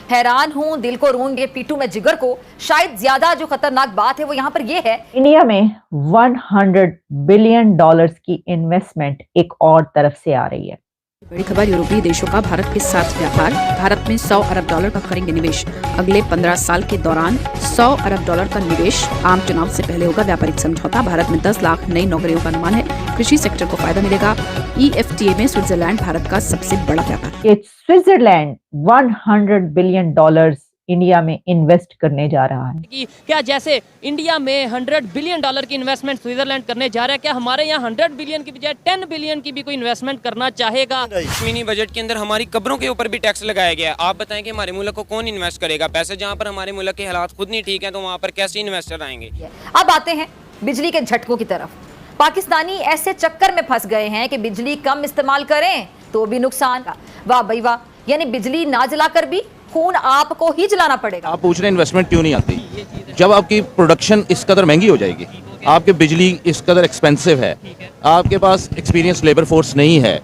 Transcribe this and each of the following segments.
हैरान हूं, दिल को रूंगे, पीटू में जिगर को। शायद ज्यादा जो खतरनाक बात है वो यहाँ पर ये है, इंडिया में 100 बिलियन डॉलर्स की इन्वेस्टमेंट एक और तरफ से आ रही है। बड़ी खबर, यूरोपीय देशों का भारत के साथ व्यापार। भारत में 100 अरब डॉलर का करेंगे निवेश। अगले 15 साल के दौरान 100 अरब डॉलर का निवेश। आम चुनाव से पहले होगा व्यापारिक समझौता। भारत में 10 लाख नई नौकरियों का अनुमान है। कृषि सेक्टर को फायदा मिलेगा। EFTA में स्विट्जरलैंड भारत का सबसे बड़ा व्यापार। स्विट्जरलैंड 100 बिलियन डॉलर्स इंडिया में इन्वेस्ट करने जा रहा है। क्या जैसे इंडिया में 100 बिलियन डॉलर की इन्वेस्टमेंट स्विट्जरलैंड करने जा रहा है, क्या हमारे यहाँ 100 बिलियन की बजाय 10 बिलियन की भी कोई इन्वेस्टमेंट करना चाहेगा? मिनी बजट के अंदर हमारी कब्रों के ऊपर भी टैक्स लगाया गया है। आप बताएं कि हमारे मुल्क को कौन इन्वेस्ट करेगा पैसे, जहाँ पर हमारे मुल्क के हालात खुद नहीं ठीक है, तो वहाँ पर कैसे इन्वेस्टर आएंगे? अब आते हैं बिजली के झटकों की तरफ। पाकिस्तानी ऐसे चक्कर में फंस गए हैं कि बिजली कम इस्तेमाल करें तो भी नुकसान। वाह भाई वाह, यानी बिजली ना जलाकर भी खून आपको ही जलाना पड़ेगा। आप पूछ रहे हैं इन्वेस्टमेंट क्यों नहीं आती? जब आपकी प्रोडक्शन इस कदर महंगी हो जाएगी, आपकी बिजली इस कदर एक्सपेंसिव है, आपके पास एक्सपीरियंस लेबर फोर्स नहीं है,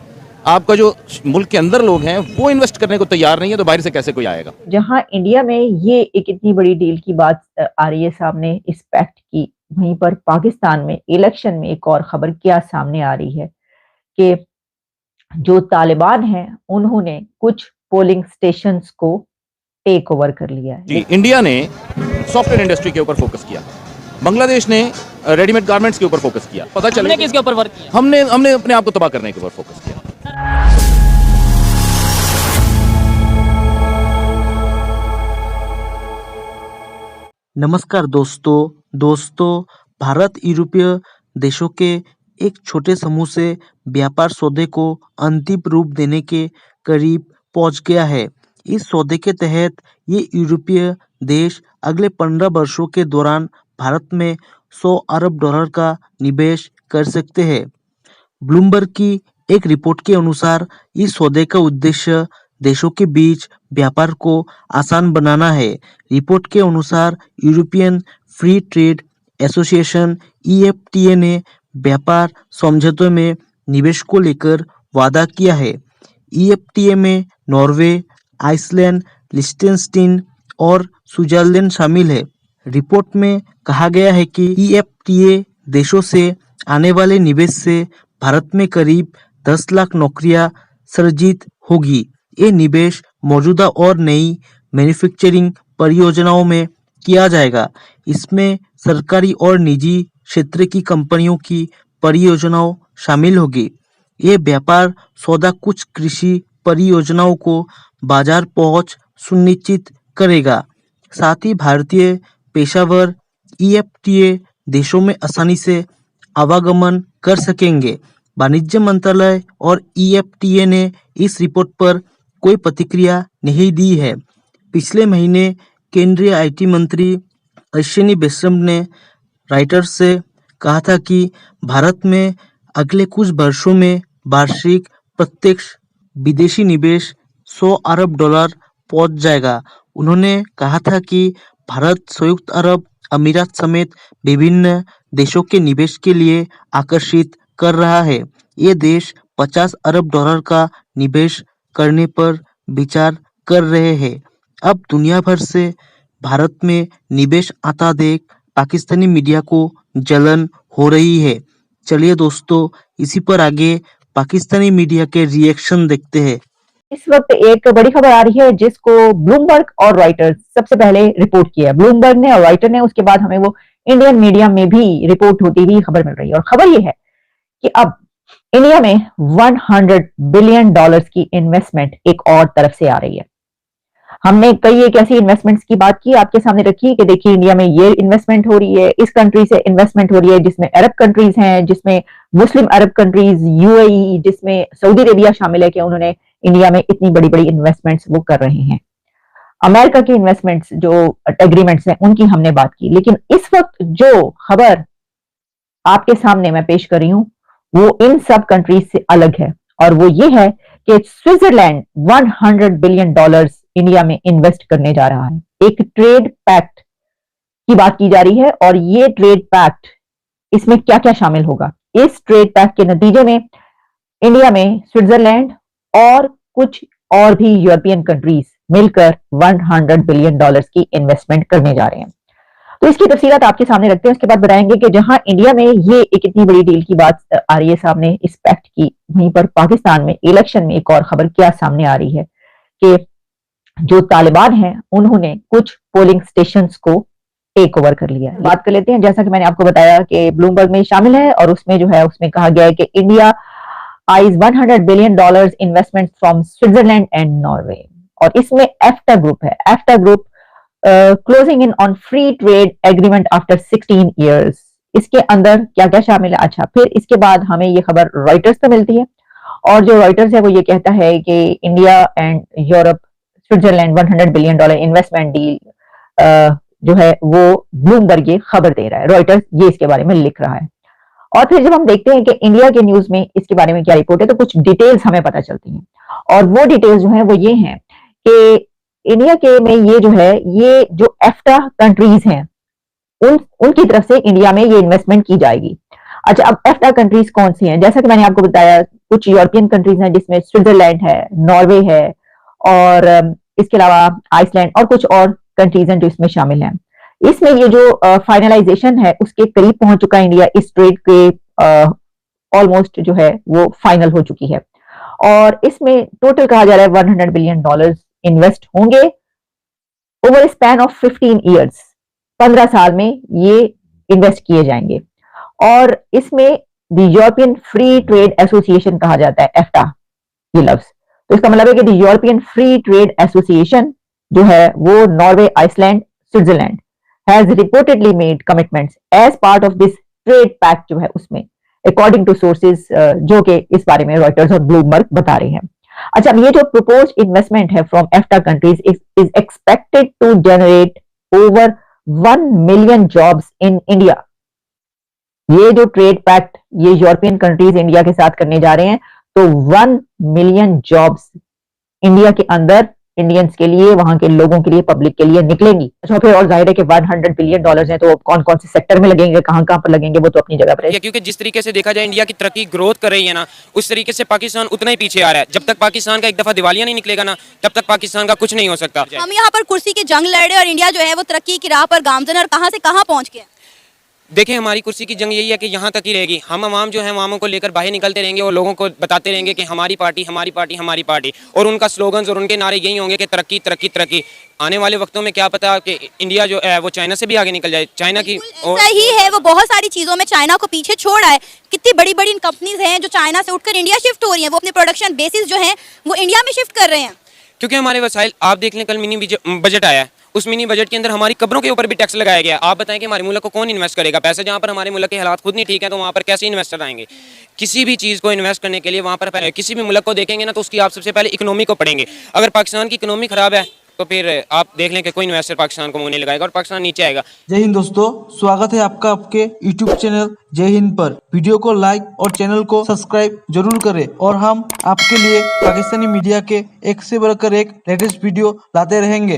आपका जो मुल्क के अंदर लोग हैं वो इन्वेस्ट करने को तैयार नहीं है, तो बाहर से कैसे कोई आएगा? जहां इंडिया में ये एक इतनी बड़ी डील की बात आ रही है सामने इस पैक्ट की, वहीं पर पाकिस्तान में इलेक्शन में एक और खबर क्या सामने आ रही है कि जो तालिबान हैं उन्होंने कुछ पोलिंग स्टेशंस को टेक ओवर कर लिया है। जी, इंडिया ने सॉफ्टवेयर इंडस्ट्री के ऊपर फोकस किया, बांग्लादेश ने रेडीमेड गारमेंट्स के ऊपर फोकस किया। पता चला हमने किसके ऊपर वर्क किया? हमने अपने आप को तबाह करने के ऊपर फोकस किया। नमस्कार दोस्तों, भारत यूरोपीय देशों के एक छोटे समूह से व्यापार सौदे को अंतिम रूप देने के करीब पहुंच गया है। इस सौदे के तहत ये यूरोपीय देश अगले 15 वर्षों के दौरान भारत में 100 अरब डॉलर का निवेश कर सकते हैं। ब्लूमबर्ग की एक रिपोर्ट के अनुसार इस सौदे का उद्देश्य देशों के बीच व्यापार को आसान बनाना है। रिपोर्ट के अनुसार European Free Trade association EFTA ने व्यापार समझौते में निवेश को लेकर वादा किया है। EFTA में नॉर्वे, आइसलैंड, लिechtenstein और स्विट्जरलैंड शामिल है। रिपोर्ट में कहा गया है कि EFTA देशों से आने वाले निवेश से भारत में करीब 10 लाख नौकरियां सृजित होगी। ये निवेश मौजूदा और नई मैन्युफैक्चरिंग परियोजनाओं में किया जाएगा। इसमें सरकारी और निजी क्षेत्र की कंपनियों की परियोजनाओं शामिल होगी। ये व्यापार सौदा कुछ कृषि परियोजनाओं को बाजार पहुंच सुनिश्चित करेगा। साथ ही भारतीय पेशेवर EFTA देशों में आसानी से आवागमन कर सकेंगे। वाणिज्य मंत्रालय और EFTA ने इस रिपोर्ट पर कोई प्रतिक्रिया नहीं दी है। पिछले महीने केंद्रीय IT मंत्री अश्विनी वैष्णव ने राइटर्स से कहा था कि भारत में अगले कुछ वर्षों में वार्षिक प्रत्यक्ष विदेशी निवेश 100 अरब डॉलर पहुंच जाएगा। उन्होंने कहा था कि भारत संयुक्त अरब अमीरात समेत विभिन्न देशों के निवेश के लिए आकर्षित कर रहा है। ये देश 50 अरब डॉलर का निवेश करने पर विचार कर रहे हैं। अब दुनिया भर से भारत में निवेश आता देख पाकिस्तानी मीडिया को जलन हो रही है। चलिए दोस्तों, इसी पर आगे पाकिस्तानी मीडिया के रिएक्शन देखते हैं। इस वक्त एक बड़ी खबर आ रही है जिसको ब्लूमबर्ग और रॉयटर्स सबसे पहले रिपोर्ट किया है। ब्लूमबर्ग ने और रॉयटर ने, उसके बाद हमें वो इंडियन मीडिया में भी रिपोर्ट होती हुई खबर मिल रही है। और खबर ये है कि अब इंडिया में 100 बिलियन डॉलर्स की इन्वेस्टमेंट एक और तरफ से आ रही है। हमने कई एक ऐसी इन्वेस्टमेंट्स की बात की, आपके सामने रखी कि देखिए इंडिया में ये इन्वेस्टमेंट हो रही है, इस कंट्री से इन्वेस्टमेंट हो रही है जिसमें अरब कंट्रीज हैं, जिसमें मुस्लिम अरब कंट्रीज, UAE, जिसमें सऊदी अरेबिया शामिल है कि उन्होंने इंडिया में इतनी बड़ी बड़ी इन्वेस्टमेंट्स वो कर रहे हैं। अमेरिका की इन्वेस्टमेंट्स जो एग्रीमेंट्स हैं उनकी हमने बात की, लेकिन इस वक्त जो खबर आपके सामने मैं पेश कर रही हूं वो इन सब कंट्रीज से अलग है। और वो ये है कि स्विट्जरलैंड 100 बिलियन डॉलर्स इंडिया में इन्वेस्ट करने जा रहा है। एक ट्रेड पैक्ट की बात की जा रही है और ये ट्रेड पैक्ट, इसमें क्या क्या शामिल होगा? इस ट्रेड पैक्ट के नतीजे में इंडिया में स्विट्जरलैंड और कुछ और भी यूरोपियन कंट्रीज मिलकर $100 बिलियन की इन्वेस्टमेंट करने जा रहे हैं। तो इसकी तफसीलात आपके सामने रखते हैं, उसके बाद बताएंगे कि जहां इंडिया में ये एक इतनी बड़ी डील की बात आ रही है सामने इस पैक्ट की, वहीं पर पाकिस्तान में इलेक्शन में एक और खबर क्या सामने आ रही है कि जो तालिबान हैं उन्होंने कुछ पोलिंग स्टेशंस को टेक ओवर कर लिया है। बात कर लेते हैं, जैसा कि मैंने आपको बताया कि ब्लूमबर्ग में शामिल है और उसमें जो है उसमें कहा गया है कि India eyes $100 billion investment from Switzerland and Norway, और इसमें एफ्टा ग्रुप है। EFTA group closing in on free trade agreement after 16 years. इसके अंदर क्या क्या शामिल है? अच्छा, फिर इसके बाद हमें ये खबर रॉयटर्स से मिलती है और जो रॉयटर्स है वो ये कहता है कि India and Europe Switzerland $100 billion investment deal जो है वो ब्लूमबर्ग ये खबर दे रहा है, रॉयटर्स ये इसके बारे में लिख रहा है। और फिर जब हम देखते हैं कि इंडिया के न्यूज में इसके बारे में क्या रिपोर्ट है तो कुछ डिटेल्स हमें पता चलती हैं, और वो डिटेल्स जो है वो ये हैं कि इंडिया के में ये जो है ये जो एफ्टा कंट्रीज हैं उनकी तरफ से इंडिया में ये इन्वेस्टमेंट की जाएगी। अच्छा, अब एफ्टा कंट्रीज कौन सी हैं? जैसा कि मैंने आपको बताया कुछ यूरोपियन कंट्रीज हैं जिसमें स्विट्जरलैंड है, नॉर्वे है और इसके अलावा आइसलैंड और कुछ और कंट्रीज हैं जो इसमें शामिल हैं। इसमें ये जो फाइनलाइजेशन है उसके करीब पहुंच चुका है इंडिया, इस ट्रेड के ऑलमोस्ट जो है वो फाइनल हो चुकी है और इसमें टोटल कहा जा रहा है $100 बिलियन इन्वेस्ट होंगे ओवर स्पैन ऑफ 15 ईयर्स। 15 साल में ये इन्वेस्ट किए जाएंगे और इसमें the European Free Trade association कहा जाता है, एफ्टा ये लफ्ज। तो इसका मतलब है कि the European Free Trade Association जो है वो Norway, Iceland, Switzerland has reportedly made commitments as part of this trade pact जो है उसमें, अकॉर्डिंग टू सोर्सेज जो कि इस बारे में रॉयटर्स और ब्लूमबर्ग बता रहे हैं। अच्छा, अब ये जो प्रपोज इन्वेस्टमेंट है from EFTA countries is expected to generate over 1 million jobs in India. ये जो ट्रेड पैक्ट ये यूरोपियन कंट्रीज इंडिया के साथ करने जा रहे हैं तो 1 मिलियन जॉब्स इंडिया के अंदर इंडियंस के लिए, वहां के लोगों के लिए, पब्लिक के लिए निकलेंगी। अच्छा, फिर और जाहिर है कि $100 बिलियन हैं तो कौन कौन से सेक्टर में लगेंगे, कहां कहां पर लगेंगे वो तो अपनी जगह पर है। क्योंकि जिस तरीके से देखा जाए इंडिया की तरक्की ग्रोथ कर रही है ना, उस तरीके से पाकिस्तान उतना ही पीछे आ रहा है। जब तक पाकिस्तान का एक दफा दिवालिया नहीं निकलेगा ना तब तक पाकिस्तान का कुछ नहीं हो सकता। हम यहाँ पर कुर्सी की जंग लड़े और इंडिया जो है वो तरक्की की राह पर गामजन और कहां से कहां पहुंच गया। देखिए, हमारी कुर्सी की जंग यही है कि यहाँ तक ही रहेगी। हम आवाम जो है आवामों को लेकर बाहर निकलते रहेंगे और लोगों को बताते रहेंगे कि हमारी पार्टी, हमारी पार्टी, हमारी पार्टी, और उनका स्लोगन्स और उनके नारे यही होंगे कि तरक्की तरक्की तरक्की। आने वाले वक्तों में क्या पता कि इंडिया जो है वो चाइना से भी आगे निकल जाए। चाइना की ऐसा ही है, वो बहुत सारी चीजों में चाइना को पीछे छोड़ रहा है। कितनी बड़ी बड़ी कंपनीज हैं जो चाइना से उठकर इंडिया शिफ्ट हो रही हैं, वो अपने प्रोडक्शन बेसिस जो है वो इंडिया में शिफ्ट कर रहे हैं। क्योंकि हमारे वसाइल, आप देख लें कल मिनी बजट आया है, उस मिनी बजट के अंदर हमारी कब्रों के ऊपर भी टैक्स लगाया गया। आप बताएं कि हमारे मुल्क को कौन इन्वेस्ट करेगा पैसे? जहाँ पर हमारे मुल्क के हालात खुद नहीं ठीक है तो वहाँ पर कैसे इन्वेस्टर आएंगे? किसी भी चीज़ को इन्वेस्ट करने के लिए वहाँ पर किसी भी मुल्क को देखेंगे ना तो उसकी आप सबसे पहले इकोनॉमी को पढ़ेंगे। अगर पाकिस्तान की इकोनॉमी खराब है तो फिर आप देख लें कि कोई इन्वेस्टर पाकिस्तान को मुँह नहीं लगाएगा और पाकिस्तान नीचे आएगा। जय हिंद दोस्तों, स्वागत है आपका आपके YouTube चैनल जय हिंद पर। वीडियो को लाइक और चैनल को सब्सक्राइब जरूर करें और हम आपके लिए पाकिस्तानी मीडिया के एक से बढ़कर एक लेटेस्ट वीडियो लाते रहेंगे।